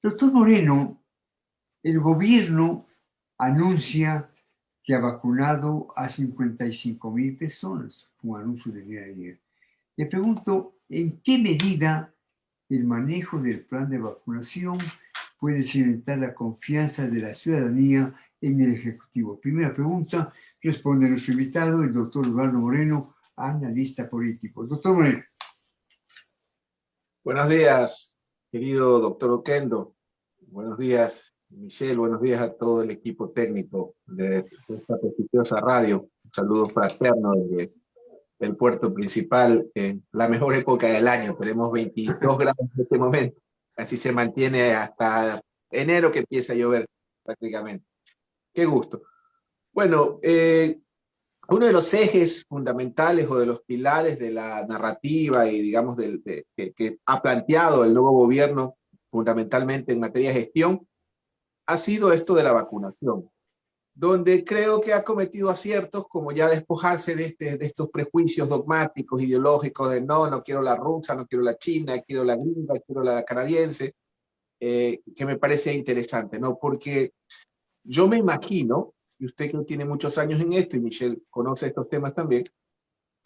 Doctor Moreno, el gobierno anuncia que ha vacunado a 55,000 personas, un anuncio del día de ayer. Le pregunto, ¿en qué medida el manejo del plan de vacunación puede cimentar la confianza de la ciudadanía en el Ejecutivo? Primera pregunta, responde nuestro invitado, el doctor Eduardo Moreno, analista político. Doctor Moreno. Buenos días, querido doctor Oquendo. Buenos días, Michelle. Buenos días a todo el equipo técnico de esta prestigiosa radio. Un saludo fraterno desde el puerto principal en la mejor época del año. Tenemos 22 grados en este momento. Así se mantiene hasta enero, que empieza a llover prácticamente. Qué gusto. Bueno, uno de los ejes fundamentales o de los pilares de la narrativa y digamos que ha planteado el nuevo gobierno fundamentalmente en materia de gestión ha sido esto de la vacunación, donde creo que ha cometido aciertos como ya despojarse de estos prejuicios dogmáticos, ideológicos de no quiero la rusa, no quiero la china, quiero la gringa, quiero la canadiense, que me parece interesante, ¿no? Porque yo me imagino, y usted que tiene muchos años en esto, y Michelle conoce estos temas también,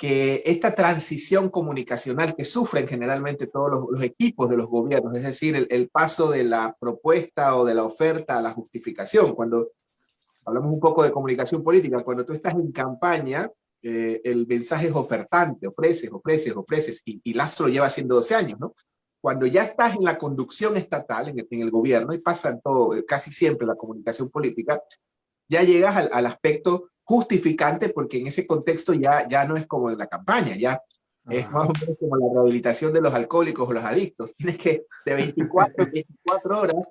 que esta transición comunicacional que sufren generalmente todos los equipos de los gobiernos, es decir, el paso de la propuesta o de la oferta a la justificación, cuando hablamos un poco de comunicación política, cuando tú estás en campaña, el mensaje es ofertante, ofreces, y Lazo lo lleva haciendo 12 años, ¿no? Cuando ya estás en la conducción estatal, en el gobierno, y pasa en todo, casi siempre la comunicación política, ya llegas al aspecto justificante, porque en ese contexto ya no es como en la campaña, ya es más o menos como la rehabilitación de los alcohólicos o los adictos. Tienes que de 24 horas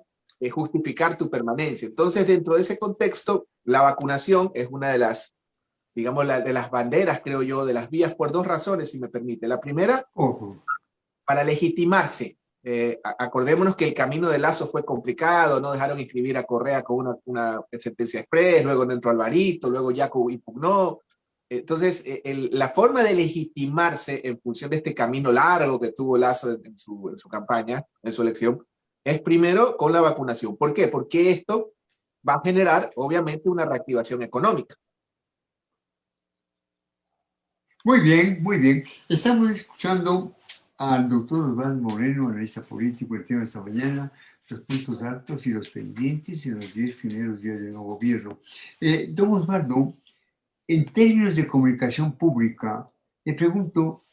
justificar tu permanencia. Entonces, dentro de ese contexto, la vacunación es una de las, digamos, de las banderas, creo yo, de las vías por dos razones, si me permite. La primera, para legitimarse. Acordémonos que el camino de Lazo fue complicado, no dejaron inscribir a Correa con una sentencia express, luego no entró Alvarito, luego Jacob impugnó. Entonces, la forma de legitimarse en función de este camino largo que tuvo Lazo en su campaña, en su elección, es primero con la vacunación. ¿Por qué? Porque esto va a generar, obviamente, una reactivación económica. Muy bien, muy bien. Estamos escuchando al doctor Osvaldo Moreno, analista político, el tema de esta mañana, los puntos altos y los pendientes en los 10 primeros días del nuevo gobierno. Don Osvaldo, en términos de comunicación pública, le pregunto,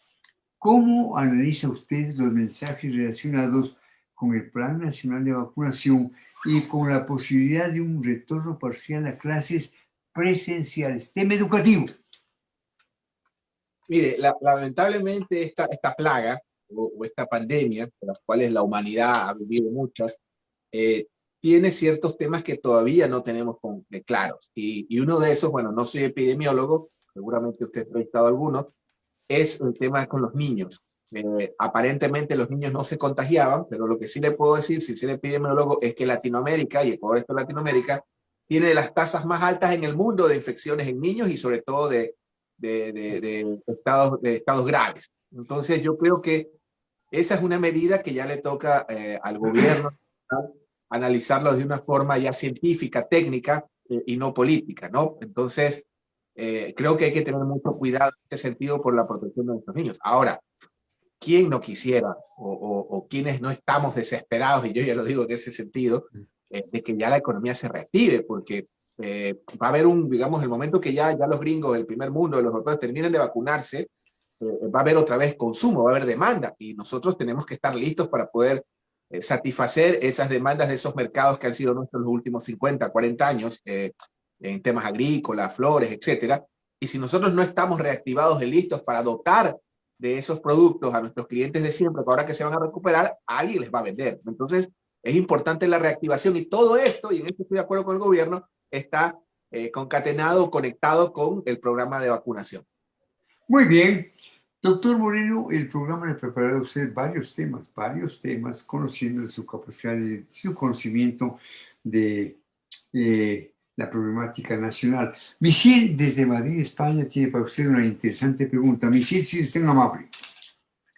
¿cómo analiza usted los mensajes relacionados con el Plan Nacional de Vacunación y con la posibilidad de un retorno parcial a clases presenciales? Tema educativo. Mire, lamentablemente esta plaga o esta pandemia, de las cuales la humanidad ha vivido muchas, tiene ciertos temas que todavía no tenemos claros. Y uno de esos, bueno, no soy epidemiólogo, seguramente usted ha entrevistado a algunos, es el tema con los niños. Aparentemente los niños no se contagiaban, pero lo que sí le puedo decir, sin ser epidemiólogo, es que Latinoamérica, y Ecuador está en Latinoamérica, tiene las tasas más altas en el mundo de infecciones en niños y sobre todo de estados graves. Entonces yo creo que esa es una medida que ya le toca al gobierno, ¿no?, analizarlo de una forma ya científica, técnica y no política, ¿no? Entonces, creo que hay que tener mucho cuidado en este sentido por la protección de nuestros niños. Ahora, ¿quién no quisiera o quienes no estamos desesperados, y yo ya lo digo en ese sentido, de que ya la economía se reactive? Porque va a haber digamos, el momento que ya los gringos, el primer mundo, los europeos terminen de vacunarse, va a haber otra vez consumo, va a haber demanda, y nosotros tenemos que estar listos para poder satisfacer esas demandas de esos mercados que han sido nuestros los últimos 50, 40 años, en temas agrícolas, flores, etcétera. Y si nosotros no estamos reactivados y listos para dotar de esos productos a nuestros clientes de siempre, que ahora que se van a recuperar, alguien les va a vender. Entonces, es importante la reactivación, y todo esto, y en esto estoy de acuerdo con el gobierno, está concatenado, conectado con el programa de vacunación. Muy bien. Doctor Moreno, el programa le ha preparado a usted varios temas, conociendo su capacidad, su conocimiento de la problemática nacional. Michelle, desde Madrid, España, tiene para usted una interesante pregunta. Michelle, si es tan amable.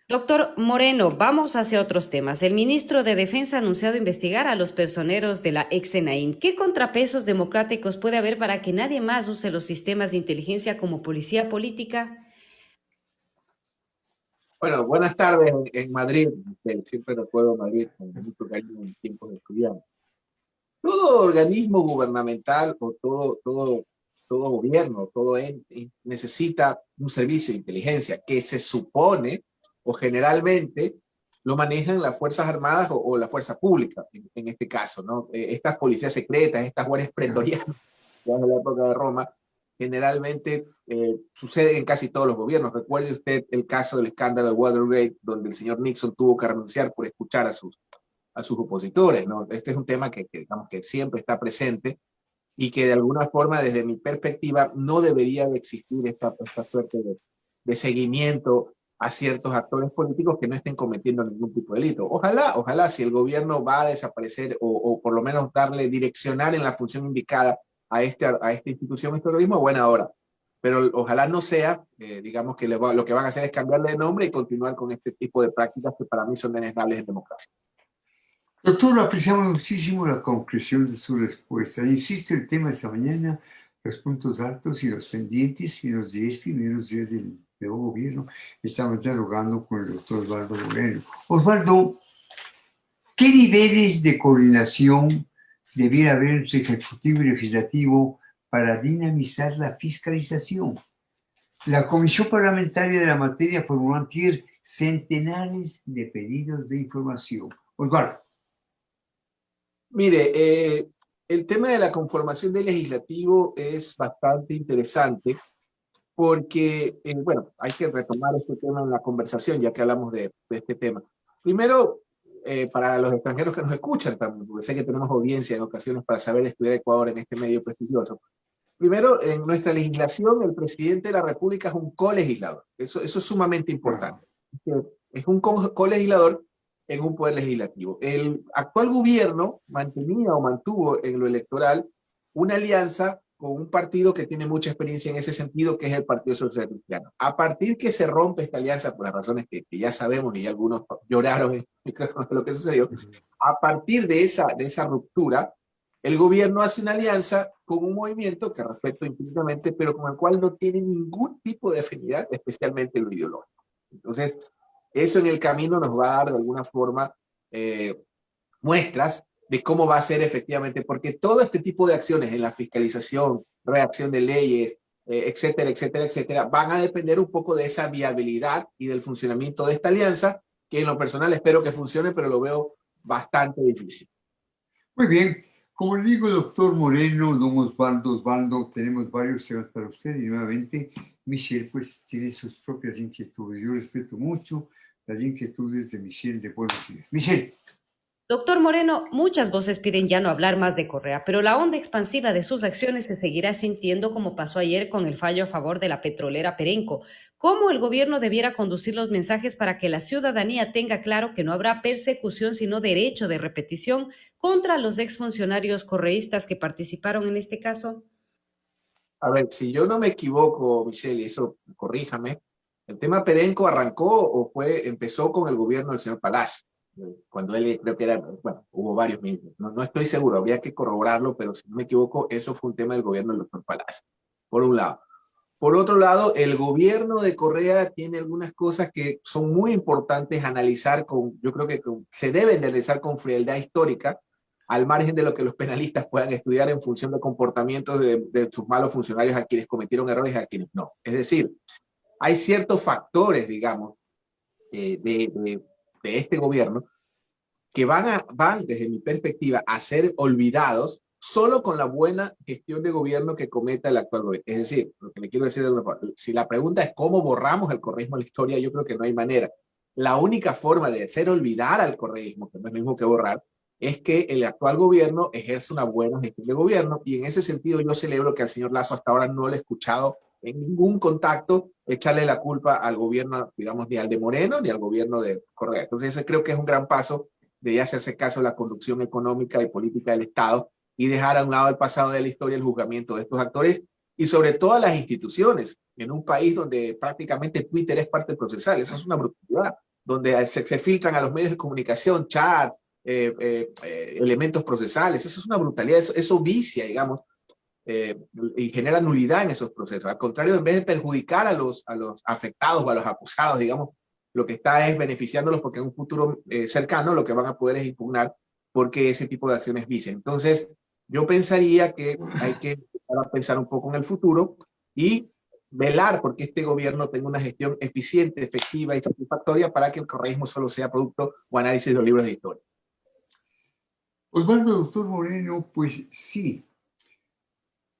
Doctor Moreno, vamos hacia otros temas. El ministro de Defensa ha anunciado investigar a los personeros de la ex Senaín. ¿Qué contrapesos democráticos puede haber para que nadie más use los sistemas de inteligencia como policía política? Bueno, buenas tardes en Madrid. Siempre recuerdo Madrid con mucho cariño en tiempos de estudiante. Todo organismo gubernamental o todo gobierno, todo ente necesita un servicio de inteligencia que se supone o generalmente lo manejan las Fuerzas Armadas o la Fuerza Pública, en este caso, ¿no? Estas policías secretas, estas guardias pretorianas, ya en la época de Roma, generalmente sucede en casi todos los gobiernos. Recuerde usted el caso del escándalo de Watergate, donde el señor Nixon tuvo que renunciar por escuchar a sus opositores, ¿no? Este es un tema digamos, que siempre está presente y que de alguna forma, desde mi perspectiva, no debería de existir esta suerte de seguimiento a ciertos actores políticos que no estén cometiendo ningún tipo de delito. Ojalá si el gobierno va a desaparecer o por lo menos darle direccionar en la función indicada a esta institución, este organismo, buena hora. Pero ojalá no sea, digamos que lo que van a hacer es cambiarle de nombre y continuar con este tipo de prácticas que para mí son denegables en democracia. Doctor, apreciamos muchísimo la concreción de su respuesta. Insisto, el tema de esta mañana, los puntos altos y los pendientes y los 10 primeros días del nuevo gobierno. Estamos dialogando con el doctor Osvaldo Moreno. Osvaldo, ¿qué niveles de coordinación debiera haber entre Ejecutivo y Legislativo para dinamizar la fiscalización? La Comisión Parlamentaria de la Materia formuló antier centenares de pedidos de información. Osvaldo. Mire, el tema de la conformación del legislativo es bastante interesante porque, bueno, hay que retomar este tema en la conversación, ya que hablamos de este tema. Primero, para los extranjeros que nos escuchan también, porque sé que tenemos audiencia en ocasiones para saber estudiar Ecuador en este medio prestigioso. Primero, en nuestra legislación, el presidente de la República es un colegislador. Eso es sumamente importante. Es un colegislador en un poder legislativo. El actual gobierno mantenía o mantuvo en lo electoral una alianza con un partido que tiene mucha experiencia en ese sentido, que es el Partido Social Cristiano. A partir que se rompe esta alianza, por las razones que ya sabemos y ya algunos lloraron en micrófonos de lo que sucedió, a partir de esa ruptura, el gobierno hace una alianza con un movimiento que respeto infinitamente, pero con el cual no tiene ningún tipo de afinidad, especialmente lo ideológico. Entonces, eso en el camino nos va a dar de alguna forma muestras de cómo va a ser efectivamente, porque todo este tipo de acciones en la fiscalización, redacción de leyes, etcétera, etcétera, etcétera, van a depender un poco de esa viabilidad y del funcionamiento de esta alianza, que en lo personal espero que funcione, pero lo veo bastante difícil. Muy bien. Como le digo, doctor Moreno, don Osvaldo, tenemos varios temas para usted y nuevamente Michelle pues tiene sus propias inquietudes. Yo respeto mucho las inquietudes de Michelle de Buenos Aires. Michelle. Doctor Moreno, muchas voces piden ya no hablar más de Correa, pero la onda expansiva de sus acciones se seguirá sintiendo como pasó ayer con el fallo a favor de la petrolera Perenco. ¿Cómo el gobierno debiera conducir los mensajes para que la ciudadanía tenga claro que no habrá persecución sino derecho de repetición contra los exfuncionarios correístas que participaron en este caso? A ver, si yo no me equivoco, Michelle, y eso corríjame, el tema Perenco arrancó o empezó con el gobierno del señor Palacio, cuando él creo que era, bueno, hubo varios ministros, no estoy seguro, habría que corroborarlo, pero si no me equivoco, eso fue un tema del gobierno del doctor Palacio, por un lado. Por otro lado, el gobierno de Correa tiene algunas cosas que son muy importantes analizar yo creo que se deben de analizar con frialdad histórica, al margen de lo que los penalistas puedan estudiar en función de comportamientos de sus malos funcionarios a quienes cometieron errores y a quienes no. Es decir, hay ciertos factores, digamos, de este gobierno que van, desde mi perspectiva, a ser olvidados solo con la buena gestión de gobierno que cometa el actual gobierno. Es decir, lo que le quiero decir de alguna forma, si la pregunta es cómo borramos el correísmo de la historia, yo creo que no hay manera. La única forma de hacer olvidar al correísmo, que no es lo mismo que borrar, es que el actual gobierno ejerce una buena gestión de gobierno, y en ese sentido yo celebro que al señor Lasso hasta ahora no le he escuchado en ningún contacto echarle la culpa al gobierno, digamos, ni al de Moreno ni al gobierno de Correa. Entonces ese creo que es un gran paso. Debería hacerse caso de la conducción económica y política del Estado y dejar a un lado el pasado de la historia, el juzgamiento de estos actores y sobre todo a las instituciones, en un país donde prácticamente Twitter es parte procesal. Eso es una brutalidad. donde se filtran a los medios de comunicación, chat, elementos procesales. Eso es una brutalidad, eso vicia, digamos, y genera nulidad en esos procesos. Al contrario, en vez de perjudicar a los afectados o a los acusados, digamos, lo que está es beneficiándolos porque en un futuro cercano lo que van a poder es impugnar porque ese tipo de acciones vician. Entonces, yo pensaría que hay que empezar a pensar un poco en el futuro y velar porque este gobierno tenga una gestión eficiente, efectiva y satisfactoria para que el correísmo solo sea producto o análisis de los libros de historia. Osvaldo, doctor Moreno, pues sí.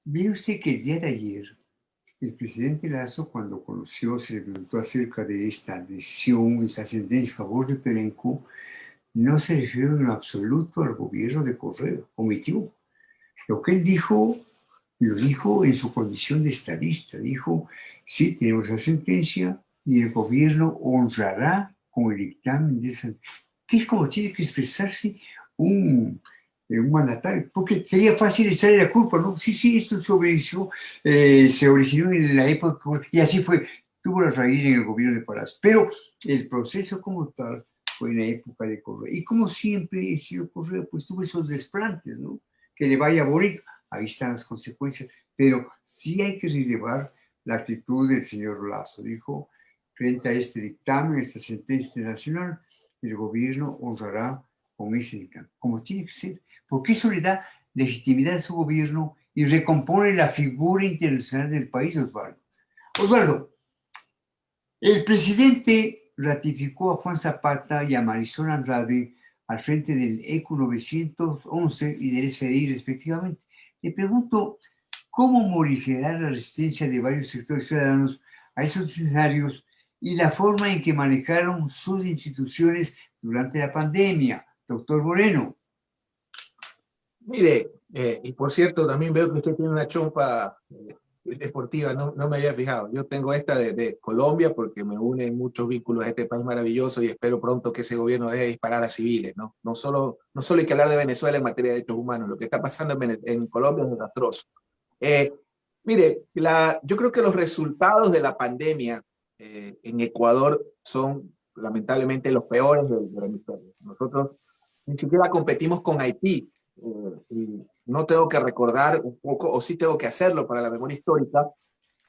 Ve usted que el día de ayer, el presidente Lazo, cuando conoció, se le preguntó acerca de esta decisión, esa sentencia a favor de Perenco, no se refirió en absoluto al gobierno de Correa, omitió. Lo que él dijo, lo dijo en su condición de estadista. Dijo, sí, tenemos la sentencia y el gobierno honrará con el dictamen de esa, que es como tiene que expresarse un mandatario, porque sería fácil echarle la culpa, ¿no? Sí, sí, esto se obedeció, se originó en la época, y así fue, tuvo la raíz en el gobierno de Palacio, pero el proceso como tal fue en la época de Correa, y como siempre el señor Correa, pues tuvo esos desplantes, ¿no? Que le vaya bonito, ahí están las consecuencias, pero sí hay que relevar la actitud del señor Lazo, dijo, frente a este dictamen, esta sentencia internacional, el gobierno honrará con ese dictamen, como tiene que ser, porque eso le da legitimidad a su gobierno y recompone la figura internacional del país, Osvaldo. Osvaldo, el presidente ratificó a Juan Zapata y a Marisol Andrade al frente del ECU 911 y del SRI respectivamente. Le pregunto, ¿cómo morigerá la resistencia de varios sectores ciudadanos a esos funcionarios y la forma en que manejaron sus instituciones durante la pandemia? Doctor Moreno. Mire, y por cierto, también veo que usted tiene una chompa deportiva, no me había fijado. Yo tengo esta de Colombia porque me unen muchos vínculos a este país maravilloso y espero pronto que ese gobierno deje de disparar a civiles, ¿no? No solo hay que hablar de Venezuela en materia de derechos humanos, lo que está pasando en Colombia es desastroso. Eh, Mire, yo creo que los resultados de la pandemia en Ecuador son lamentablemente los peores del hemisferio. Nosotros ni siquiera competimos con Haití. Y no tengo que recordar un poco, o sí tengo que hacerlo para la memoria histórica,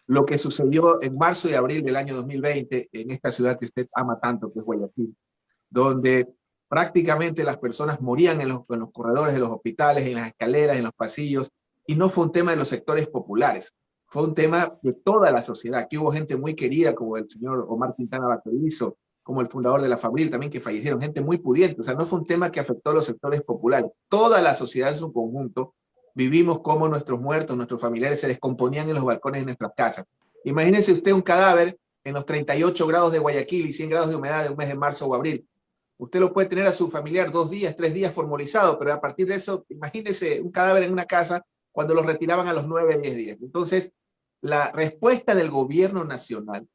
lo que sucedió en marzo y abril del año 2020 en esta ciudad que usted ama tanto, que es Guayaquil, donde prácticamente las personas morían en los corredores de los hospitales, en las escaleras, en los pasillos, y no fue un tema de los sectores populares, fue un tema de toda la sociedad. Aquí hubo gente muy querida, como el señor Omar Quintana Baquerizo, como el fundador de la Fabril, también que fallecieron, gente muy pudiente. O sea, no fue un tema que afectó a los sectores populares. Toda la sociedad en su conjunto vivimos cómo nuestros muertos, nuestros familiares se descomponían en los balcones de nuestras casas. Imagínense usted un cadáver en los 38 grados de Guayaquil y 100 grados de humedad en un mes de marzo o abril. Usted lo puede tener a su familiar 2 días, 3 días formalizado, pero a partir de eso, imagínese un cadáver en una casa cuando lo retiraban a los 9, 10 días. Entonces, la respuesta del gobierno nacional,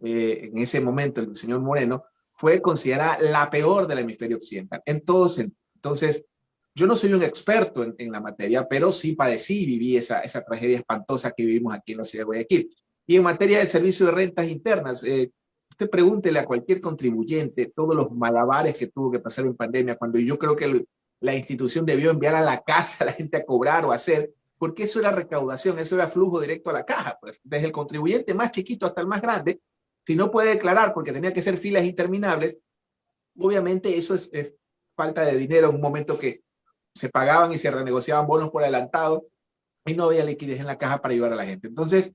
en ese momento, el señor Moreno, fue considerada la peor del hemisferio occidental, en todo sentido. Entonces, yo no soy un experto en la materia, pero sí padecí y viví esa tragedia espantosa que vivimos aquí en la ciudad de Guayaquil. Y en materia del servicio de rentas internas, usted pregúntele a cualquier contribuyente todos los malabares que tuvo que pasar en pandemia, cuando yo creo que la institución debió enviar a la casa a la gente a cobrar o a hacer, porque eso era recaudación, eso era flujo directo a la caja, pues, desde el contribuyente más chiquito hasta el más grande. Si no puede declarar porque tenía que ser filas interminables, obviamente eso es falta de dinero en un momento que se pagaban y se renegociaban bonos por adelantado y no había liquidez en la caja para ayudar a la gente. Entonces,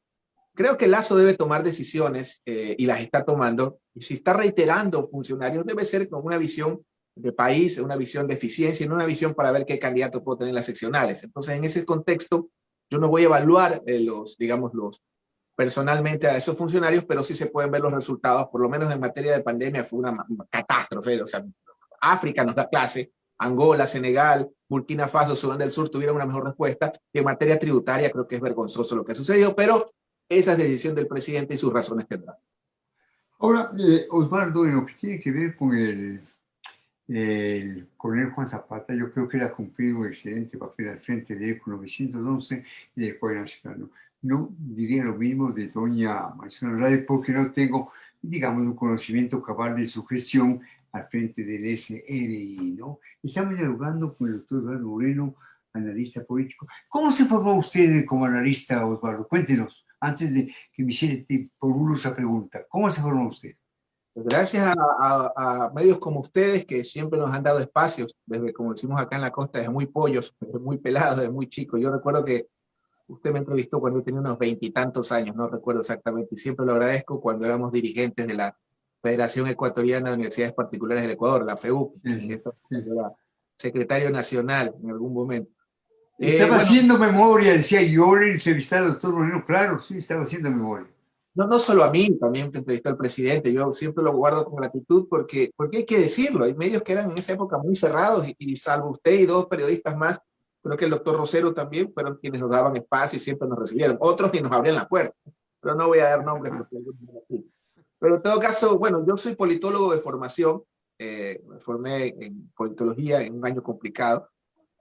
creo que Lazo debe tomar decisiones y las está tomando. Y si está reiterando funcionarios, debe ser con una visión de país, una visión de eficiencia, y no una visión para ver qué candidato puedo tener en las seccionales. Entonces, en ese contexto, yo no voy a evaluar los personalmente a esos funcionarios, pero sí se pueden ver los resultados, por lo menos en materia de pandemia fue una catástrofe. O sea, África nos da clase, Angola, Senegal, Burkina Faso, Sudán del Sur tuvieron una mejor respuesta, y en materia tributaria creo que es vergonzoso lo que ha sucedido, pero esa es decisión del presidente y sus razones tendrá. Ahora, Osvaldo, en lo que tiene que ver con el coronel Juan Zapata, yo creo que él ha cumplido un excelente papel al frente del ECO 911 y del Código Nacional. No diría lo mismo de doña Marisol Andrade porque no tengo digamos, un conocimiento cabal de su gestión al frente del SRI, ¿no? Estamos dialogando con el doctor Osvaldo Moreno, analista político. ¿Cómo se formó usted como analista, Osvaldo? Cuéntenos, antes de que me hiciera por otra pregunta. ¿Cómo se formó usted? Gracias a medios como ustedes que siempre nos han dado espacios, desde, como decimos acá en la costa, desde muy pollos, desde muy pelados, desde muy chicos. Yo recuerdo que usted me entrevistó cuando yo tenía unos veintitantos años, no recuerdo exactamente, y siempre lo agradezco cuando éramos dirigentes de la Federación Ecuatoriana de Universidades Particulares del Ecuador, la FEUP, en Sí, esto, sí. yo era secretario nacional en algún momento. Estaba Bueno, haciendo memoria, decía yo le entrevisté al doctor Moreno, claro, sí, estaba haciendo memoria. no solo a mí, también te entrevistó al presidente, yo siempre lo guardo con gratitud porque hay que decirlo, hay medios que eran en esa época muy cerrados y salvo usted y dos periodistas más, creo que el doctor Rosero también fueron quienes nos daban espacio y siempre nos recibieron, otros ni nos abrían la puerta, pero no voy a dar nombres porque algunos no lo quieren. Pero en todo caso, bueno, yo soy politólogo de formación, me formé en politología en un año complicado.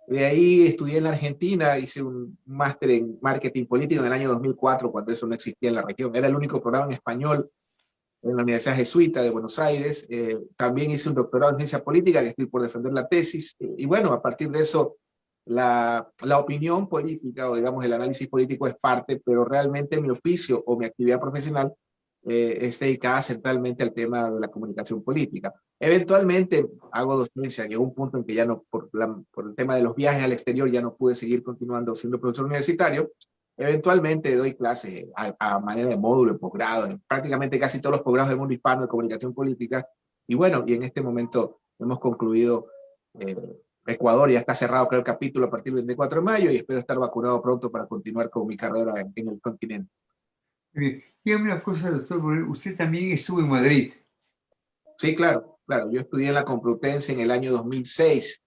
De ahí estudié en la Argentina, hice un máster en marketing político en el año 2004, cuando eso no existía en la región. Era el único programa en español en la Universidad Jesuita de Buenos Aires. También hice un doctorado en ciencia política, que estoy por defender la tesis. Y bueno, a partir de eso, la opinión política o digamos el análisis político es parte, pero realmente mi oficio o mi actividad profesional es dedicada centralmente al tema de la comunicación política. Eventualmente hago docencia, llegó un punto en que ya no, por el tema de los viajes al exterior, ya no pude seguir continuando siendo profesor universitario. Eventualmente doy clases a manera de módulo, en posgrado, en prácticamente casi todos los posgrados del mundo hispano de comunicación política. Y bueno, y en este momento hemos concluido, Ecuador ya está cerrado, creo, el capítulo a partir del 24 de mayo y espero estar vacunado pronto para continuar con mi carrera en el continente. Bien, dígame una cosa, doctor Moreno, usted también estuvo en Madrid. Sí, claro, claro. Yo estudié en la Complutense en el año 2006.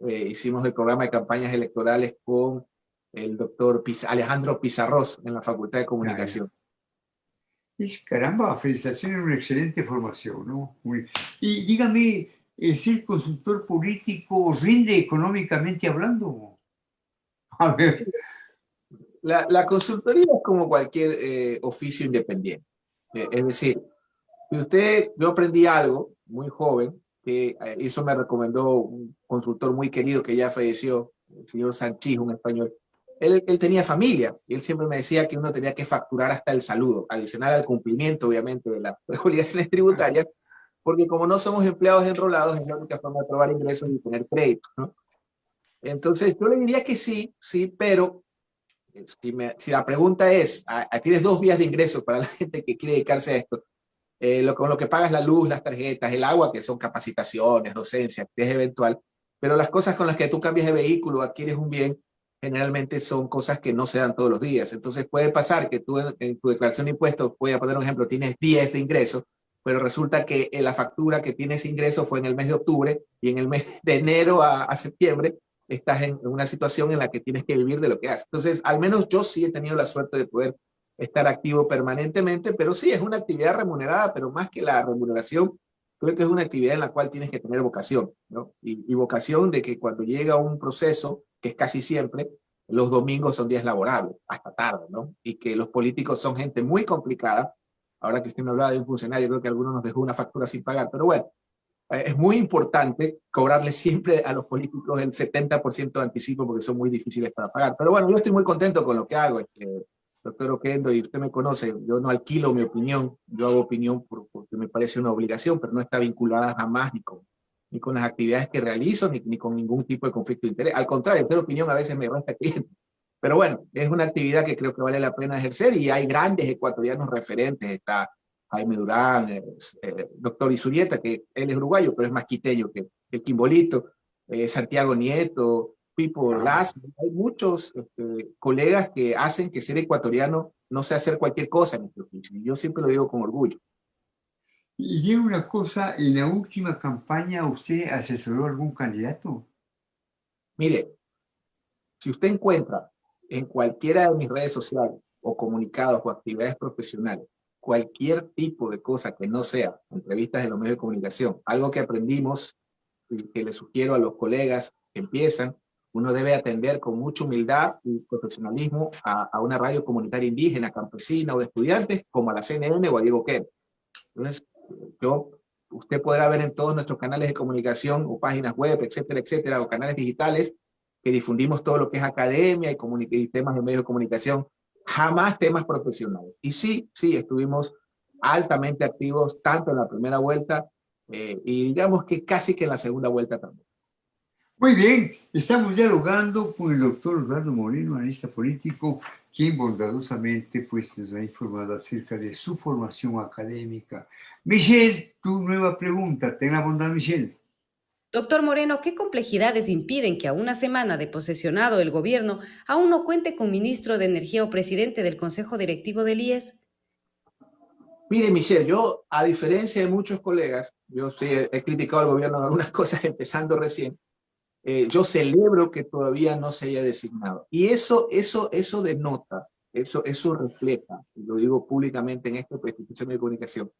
Hicimos el programa de campañas electorales con el doctor Alejandro Pizarros en la Facultad de Ya, ya. Comunicación. Es, caramba, felicitaciones, una excelente formación, ¿no? Y dígame, ¿ser consultor político rinde económicamente hablando? A ver, La consultoría es como cualquier oficio independiente. Es decir, si yo aprendí algo muy joven, que eso me recomendó un consultor muy querido que ya falleció, el señor Sanchís, un español. Él tenía familia y él siempre me decía que uno tenía que facturar hasta el saludo, adicional al cumplimiento, obviamente, de las obligaciones tributarias, porque como no somos empleados enrolados, es la única forma de probar ingresos y tener crédito, ¿no? Entonces, yo le diría que sí, sí, pero si la pregunta es, tienes dos vías de ingresos para la gente que quiere dedicarse a esto, con lo que pagas la luz, las tarjetas, el agua, que son capacitaciones, docencia, que es eventual, pero las cosas con las que tú cambias de vehículo, adquieres un bien, generalmente son cosas que no se dan todos los días. Entonces puede pasar que tú en tu declaración de impuestos, voy a poner un ejemplo, tienes 10 de ingresos, pero resulta que la factura que tienes ingreso fue en el mes de octubre y en el mes de enero a septiembre estás en una situación en la que tienes que vivir de lo que haces. Entonces, al menos yo sí he tenido la suerte de poder estar activo permanentemente, pero sí es una actividad remunerada, pero más que la remuneración, creo que es una actividad en la cual tienes que tener vocación, ¿no? Y vocación de que cuando llega un proceso, que es casi siempre, los domingos son días laborables, hasta tarde, ¿no? Y que los políticos son gente muy complicada. Ahora que usted me hablaba de un funcionario, creo que alguno nos dejó una factura sin pagar, pero bueno, es muy importante cobrarle siempre a los políticos el 70% de anticipo porque son muy difíciles para pagar. Pero bueno, yo estoy muy contento con lo que hago, doctor Oquendo, y usted me conoce, yo no alquilo mi opinión, yo hago opinión porque me parece una obligación, pero no está vinculada jamás ni con las actividades que realizo, ni con ningún tipo de conflicto de interés. Al contrario, hacer opinión a veces me resta cliente. Pero bueno, es una actividad que creo que vale la pena ejercer y hay grandes ecuatorianos referentes. Está Jaime Durán, doctor Isurieta, que él es uruguayo, pero es más quiteño que el Quimbolito, Santiago Nieto, Pipo Lazo. Hay muchos colegas que hacen que ser ecuatoriano no sea hacer cualquier cosa en este oficio. Y yo siempre lo digo con orgullo. y dígame una cosa, ¿en la última campaña usted asesoró a algún candidato? Mire, si usted encuentra en cualquiera de mis redes sociales o comunicados o actividades profesionales cualquier tipo de cosa que no sea entrevistas en los medios de comunicación, algo que aprendimos y que le sugiero a los colegas que empiezan, uno debe atender con mucha humildad y profesionalismo a una radio comunitaria indígena, campesina o de estudiantes, como a la CNN o a Diego Quer. Entonces, usted podrá ver en todos nuestros canales de comunicación o páginas web, etcétera, etcétera, o canales digitales, que difundimos todo lo que es academia y temas de medios de comunicación, jamás temas profesionales. Y sí, estuvimos altamente activos tanto en la primera vuelta y digamos que casi que en la segunda vuelta también. Muy bien, estamos dialogando con el doctor Osvaldo Moreno, analista político, quien bondadosamente pues, nos ha informado acerca de su formación académica. Michelle, tu nueva pregunta, ten la bondad, Michelle. Doctor Moreno, ¿qué complejidades impiden que a una semana de posesionado el gobierno aún no cuente con ministro de Energía o presidente del Consejo Directivo del IES? Mire, Michelle, yo, a diferencia de muchos colegas, yo sí he criticado al gobierno en algunas cosas empezando recién, yo celebro que todavía no se haya designado. Y eso denota, eso refleja, y lo digo públicamente en esta institución de comunicación,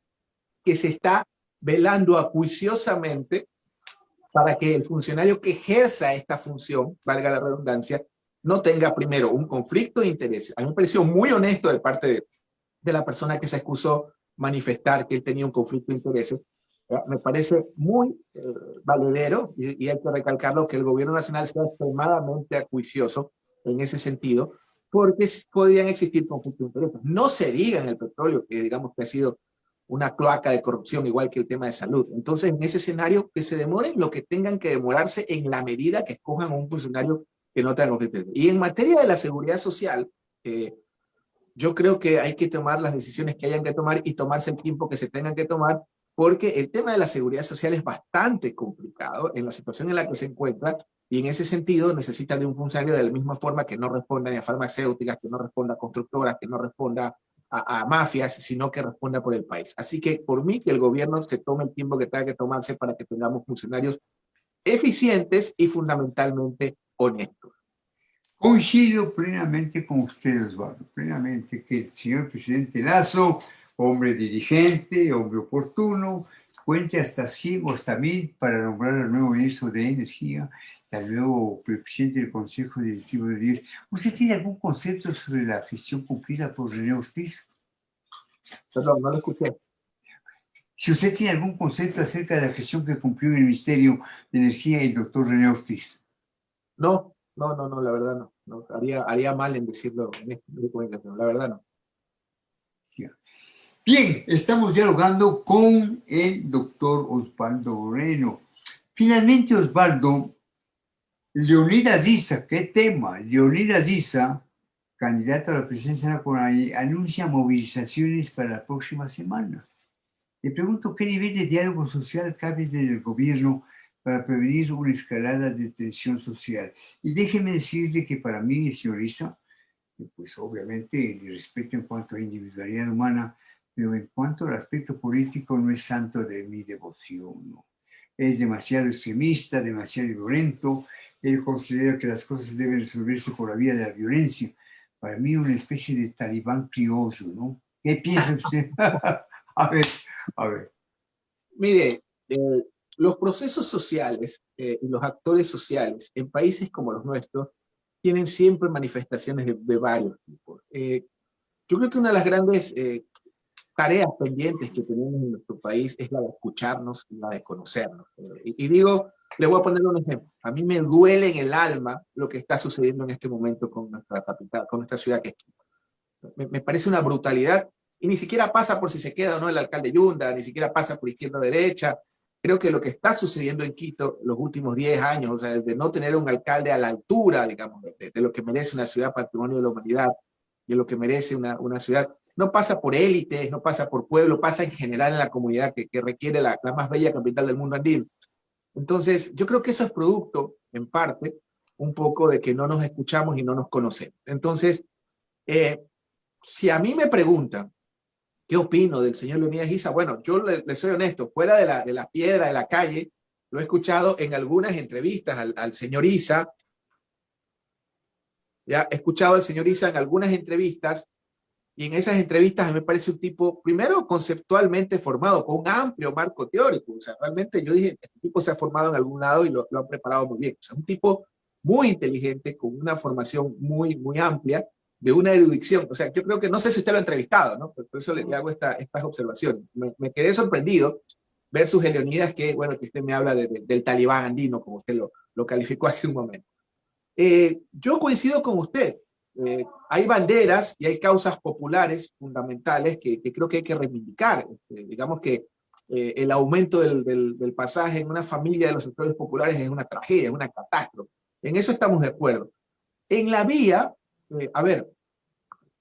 que se está velando acuiciosamente para que el funcionario que ejerza esta función, valga la redundancia, no tenga primero un conflicto de intereses. A mí me pareció muy honesto de parte de la persona que se excusó manifestar que él tenía un conflicto de intereses. Me parece muy valedero, y hay que recalcarlo, que el gobierno nacional sea extremadamente acuicioso en ese sentido, porque podrían existir conflictos de intereses. No se diga en el petróleo, que digamos que ha sido una cloaca de corrupción, igual que el tema de salud. Entonces, en ese escenario, que se demoren lo que tengan que demorarse en la medida que escojan un funcionario que no tenga conflicto de intereses. Y en materia de la seguridad social, yo creo que hay que tomar las decisiones que hayan que tomar y tomarse el tiempo que se tengan que tomar, porque el tema de la seguridad social es bastante complicado en la situación en la que se encuentra, y en ese sentido necesita de un funcionario de la misma forma que no responda ni a farmacéuticas, que no responda a constructoras, que no responda a mafias, sino que responda por el país. Así que por mí que el gobierno se tome el tiempo que tenga que tomarse para que tengamos funcionarios eficientes y fundamentalmente honestos. Coincido plenamente con usted, Osvaldo, plenamente que el señor presidente Lazo, hombre dirigente, hombre oportuno, cuente hasta 100 o hasta 1000 para nombrar al nuevo ministro de Energía y al nuevo presidente del Consejo Directivo de IES. ¿Usted tiene algún concepto sobre la gestión cumplida por René Ortiz? Perdón, no lo escuché. Si usted tiene algún concepto acerca de la gestión que cumplió en el Ministerio de Energía el doctor René Ortiz. No, la verdad no. Haría mal en decirlo en este medio de comunicación, la verdad no. Bien, estamos dialogando con el doctor Osvaldo Moreno. Finalmente, Osvaldo, Leonidas Issa, ¿qué tema? Leonidas Issa, candidato a la presidencia de la CONAIE, anuncia movilizaciones para la próxima semana. Le pregunto qué nivel de diálogo social cabe desde el gobierno para prevenir una escalada de tensión social. Y déjeme decirle que para mí, señor Issa, pues obviamente el respeto en cuanto a individualidad humana, pero en cuanto al aspecto político no es santo de mi devoción, ¿no? Es demasiado extremista, demasiado violento. Él considera que las cosas deben resolverse por la vía de la violencia. Para mí una especie de talibán criollo, ¿no? ¿Qué piensa usted? A ver. Mire, los procesos sociales y los actores sociales en países como los nuestros tienen siempre manifestaciones de varios tipos. Yo creo que una de las grandes tareas pendientes que tenemos en nuestro país es la de escucharnos y la de conocernos. Y digo, le voy a poner un ejemplo. A mí me duele en el alma lo que está sucediendo en este momento con nuestra capital, con nuestra ciudad que es Quito. Me parece una brutalidad, y ni siquiera pasa por si se queda o no el alcalde Yunda, ni siquiera pasa por izquierda o derecha. Creo que lo que está sucediendo en Quito los últimos 10 años, o sea, desde no tener un alcalde a la altura, digamos, de lo que merece una ciudad patrimonio de la humanidad, de lo que merece una ciudad, no pasa por élites, no pasa por pueblo, pasa en general en la comunidad que requiere la más bella capital del mundo andino. Entonces, yo creo que eso es producto, en parte, un poco de que no nos escuchamos y no nos conocemos. Entonces, si a mí me preguntan qué opino del señor Leonidas Issa, bueno, yo le soy honesto, fuera de la piedra, de la calle, lo he escuchado en algunas entrevistas al señor Issa. Ya he escuchado al señor Issa en algunas entrevistas, y en esas entrevistas me parece un tipo, primero, conceptualmente formado, con un amplio marco teórico. O sea, realmente yo dije, este tipo se ha formado en algún lado y lo han preparado muy bien. O sea, un tipo muy inteligente, con una formación muy amplia, de una erudición. O sea, yo creo que, no sé si usted lo ha entrevistado, ¿no? Por eso le hago estas observaciones. Me quedé sorprendido ver sus Leonidas, que, bueno, que usted me habla del talibán andino, como usted lo calificó hace un momento. Yo coincido con usted. Hay banderas y hay causas populares fundamentales que creo que hay que reivindicar. Digamos que el aumento del pasaje en una familia de los sectores populares es una tragedia, es una catástrofe. En eso estamos de acuerdo. En la vía, a ver,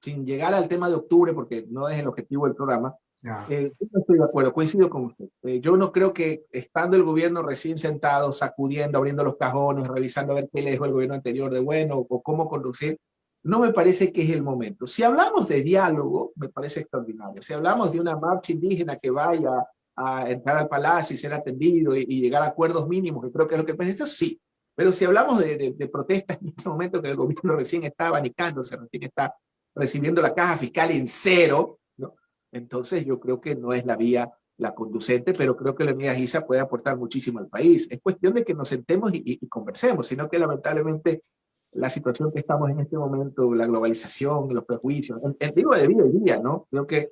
sin llegar al tema de octubre, porque no es el objetivo del programa, Ya. yo no estoy de acuerdo, coincido con usted. Yo no creo que estando el gobierno recién sentado, sacudiendo, abriendo los cajones, revisando a ver qué le dejó el gobierno anterior de bueno o cómo conducir, no me parece que es el momento. Si hablamos de diálogo, me parece extraordinario. Si hablamos de una marcha indígena que vaya a entrar al palacio y ser atendido y llegar a acuerdos mínimos, que creo que es lo que necesita, sí. Pero si hablamos de protestas en este momento que el gobierno recién está abanicándose, recién está recibiendo la caja fiscal en cero, ¿no? Entonces yo creo que no es la vía la conducente, pero creo que la unidad GISA puede aportar muchísimo al país. Es cuestión de que nos sentemos y conversemos, sino que lamentablemente la situación que estamos en este momento, la globalización, los prejuicios, digo de día y día, ¿no? Creo que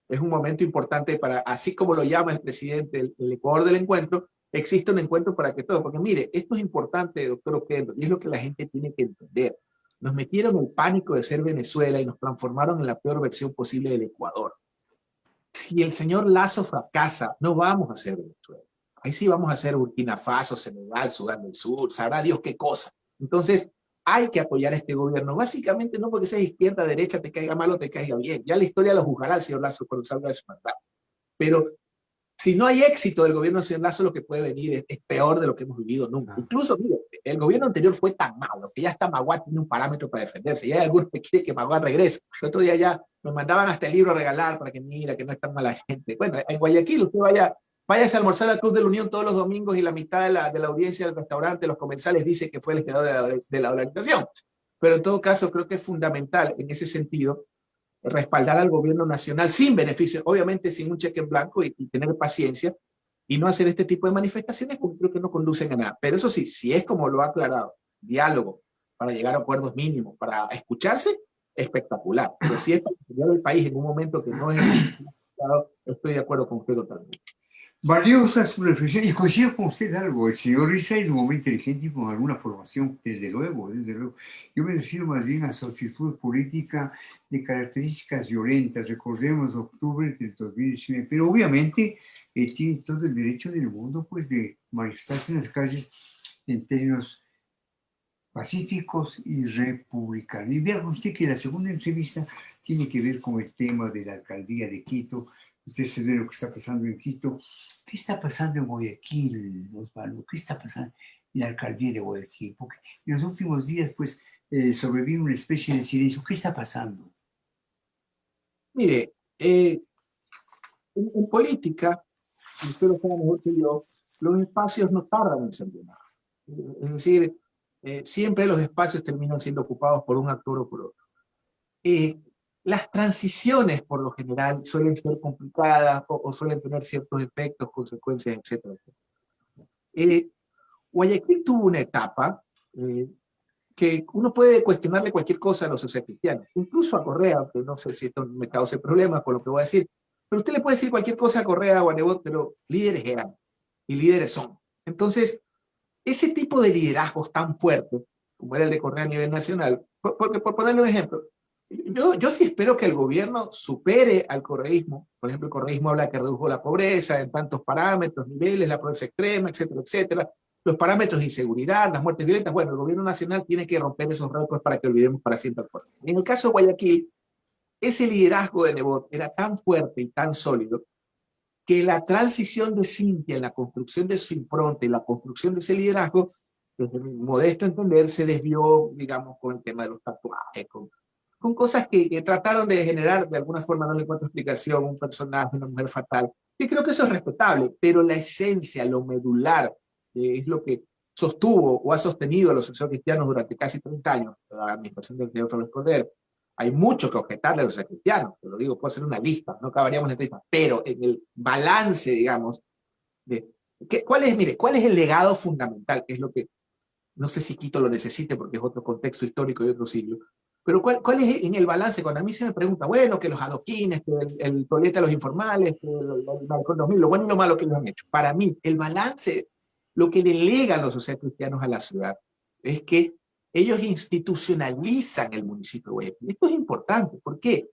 es un momento importante para, así como lo llama el presidente, el Ecuador del encuentro, existe un encuentro para que todo, porque mire, esto es importante, doctor Oquendo, y es lo que la gente tiene que entender. Nos metieron el pánico de ser Venezuela y nos transformaron en la peor versión posible del Ecuador. Si el señor Lazo fracasa, no vamos a ser Venezuela. Ahí sí vamos a ser Burkina Faso, Senegal, Sudán del Sur, sabrá Dios qué cosa. Entonces, hay que apoyar a este gobierno. Básicamente no porque seas izquierda, derecha, te caiga mal o te caiga bien. Ya la historia lo juzgará el señor Lazo cuando salga de su mandato. Pero si no hay éxito del gobierno del señor Lazo, lo que puede venir es peor de lo que hemos vivido nunca. Incluso, mire, el gobierno anterior fue tan malo que ya hasta Maguad tiene un parámetro para defenderse. Ya hay algunos que quieren que Maguad regrese. El otro día ya me mandaban hasta el libro a regalar para que mira, que no es tan mala gente. Bueno, en Guayaquil usted váyase a almorzar al Club de la Unión todos los domingos y la mitad de la audiencia del restaurante, los comensales, dice que fue el generador de la organización. Pero en todo caso, creo que es fundamental en ese sentido respaldar al gobierno nacional sin beneficio, obviamente sin un cheque en blanco y tener paciencia y no hacer este tipo de manifestaciones porque creo que no conducen a nada. Pero eso sí, si es como lo ha aclarado, diálogo para llegar a acuerdos mínimos, para escucharse, espectacular. Pero si es para cambiar el país en un momento que no es estoy de acuerdo con usted totalmente. Valiosa su reflexión, y coincido con usted algo, el señor Risa es un hombre inteligente y con alguna formación, desde luego, desde luego. Yo me refiero más bien a su actitud política de características violentas, recordemos octubre del 2019, pero obviamente él tiene todo el derecho del mundo pues de manifestarse en las calles en términos pacíficos y republicanos. Y vea usted que la segunda entrevista tiene que ver con el tema de la alcaldía de Quito. Usted se ve lo que está pasando en Quito. ¿Qué está pasando en Guayaquil, Osvaldo? ¿Qué está pasando en la alcaldía de Guayaquil? Porque en los últimos días, pues, sobrevive una especie de silencio. ¿Qué está pasando? Mire, en política, y usted lo sabe mejor que yo, los espacios no tardan en ser llenados. Es decir, siempre los espacios terminan siendo ocupados por un actor o por otro. Las transiciones, por lo general, suelen ser complicadas o suelen tener ciertos efectos, consecuencias, etcétera, etcétera. Guayaquil tuvo una etapa que uno puede cuestionarle cualquier cosa a los sociocristianos, incluso a Correa, aunque no sé si esto me cause problemas con lo que voy a decir, pero usted le puede decir cualquier cosa a Correa o a Nebot, pero líderes eran y líderes son. Entonces, ese tipo de liderazgos tan fuertes, como era el de Correa a nivel nacional, porque por ponerle un ejemplo, yo sí espero que el gobierno supere al correísmo. Por ejemplo, el correísmo habla que redujo la pobreza en tantos parámetros, niveles, la pobreza extrema, etcétera, etcétera. Los parámetros de inseguridad, las muertes violentas. Bueno, el gobierno nacional tiene que romper esos récords para que olvidemos para siempre al correísmo. En el caso de Guayaquil, ese liderazgo de Nebot era tan fuerte y tan sólido que la transición de Cintia en la construcción de su impronta y la construcción de ese liderazgo, desde mi modesto entender, se desvió, digamos, con el tema de los tatuajes, con cosas que trataron de generar, de alguna forma no le encuentro explicación, un personaje, una mujer fatal. Y creo que eso es respetable, pero la esencia, lo medular, es lo que sostuvo o ha sostenido a los sociocristianos durante casi 30 años, la administración del señor Flores Cordero. Hay mucho que objetarle a los cristianos, te lo digo, puedo hacer una lista, no acabaríamos en esta lista, pero en el balance, digamos, ¿cuál es el legado fundamental? Que es lo que, no sé si Quito lo necesite porque es otro contexto histórico y otro siglo, Pero ¿cuál es en el balance? Cuando a mí se me pregunta, bueno, que los adoquines, que el tolete a los informales, que el balcón 2000, lo bueno y lo malo que ellos han hecho. Para mí, el balance, lo que le legan los socialcristianos a la ciudad, es que ellos institucionalizan el municipio de Guayaquil. Esto es importante. ¿Por qué?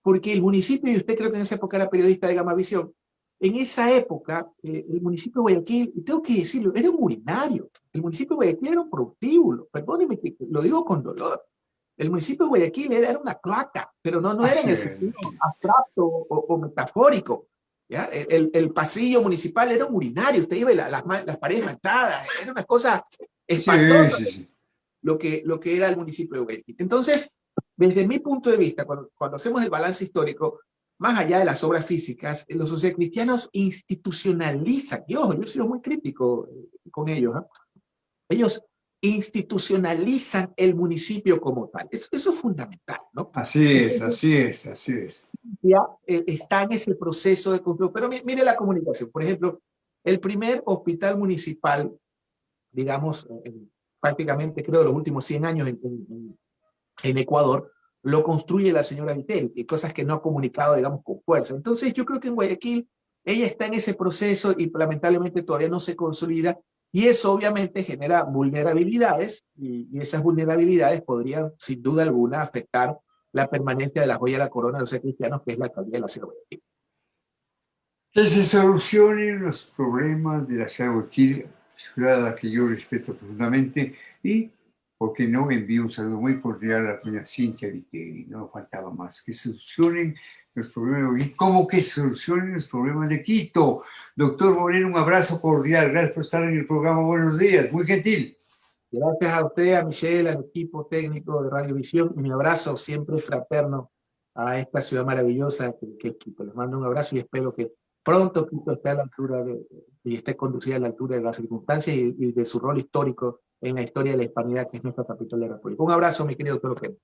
Porque el municipio, y usted creo que en esa época era periodista de Gamavisión, en esa época, el municipio de Guayaquil, y tengo que decirlo, era un urinario. El municipio de Guayaquil era un prostíbulo. Perdóneme que lo digo con dolor. El municipio de Guayaquil era una cloaca, pero no era en Así el es, sentido así es. abstracto o metafórico. ¿Ya? El pasillo municipal era un urinario, usted iba y las paredes manchadas, era una cosa Sí, espantosa sí, sí. lo que era el municipio de Guayaquil. Entonces, desde mi punto de vista, cuando hacemos el balance histórico, más allá de las obras físicas, los socialcristianos institucionalizan, y ojo, yo he sido muy crítico con ellos, ¿eh? Ellos institucionalizan el municipio como tal. Eso es fundamental, ¿no? Así es, Entonces, así es, así es. ya está en ese proceso de construcción. Pero mire la comunicación. Por ejemplo, el primer hospital municipal, digamos, prácticamente creo de los últimos 100 años en Ecuador, lo construye la señora Viteri, y cosas que no ha comunicado, digamos, con fuerza. Entonces, yo creo que en Guayaquil ella está en ese proceso y lamentablemente todavía no se consolida, y eso obviamente genera vulnerabilidades, y esas vulnerabilidades podrían, sin duda alguna, afectar la permanencia de la joya de la corona de los cristianos, que es la alcaldía de la ciudad de Guayaquil. Que se solucionen los problemas de la ciudad de Guayaquil, ciudad a la que yo respeto profundamente, y, ¿por qué no?, envío un saludo muy cordial a la doña Cintia Viteri, no faltaba más, que se solucionen los problemas de Guayaquil, como que se solucionen los problemas de Quito. Doctor Moreno, un abrazo cordial, gracias por estar en el programa, buenos días, muy gentil. Gracias a usted, a Michelle, al equipo técnico de Radiovisión, y mi abrazo siempre fraterno a esta ciudad maravillosa que es Quito. Les mando un abrazo y espero que pronto Quito esté a la altura y esté conducida a la altura de las circunstancias y de su rol histórico en la historia de la hispanidad, que es nuestra capital de la República. Un abrazo, mi querido doctor Oquendo.